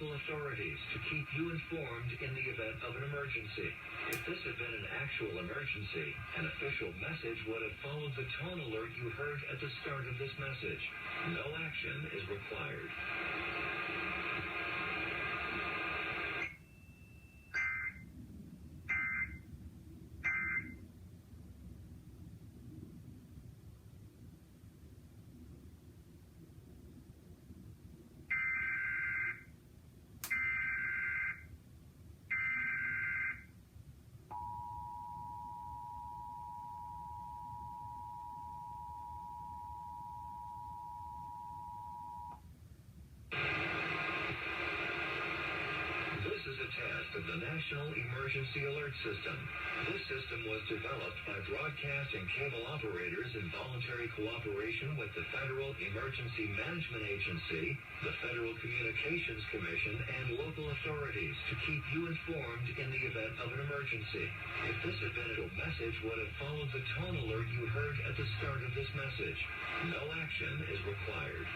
local authorities to keep you informed in the event of an emergency. If this had been an actual emergency, an official message would have followed the tone alert you heard at the start of this message. No action is required. This is a test of the National Emergency Alert System. This system was developed by broadcast and cable operators in voluntary cooperation with the Federal Emergency Management Agency, the Federal Communications Commission, and local authorities to keep you informed in the event of an emergency. If this had been a message would have followed the tone alert you heard at the start of this message. No action is required.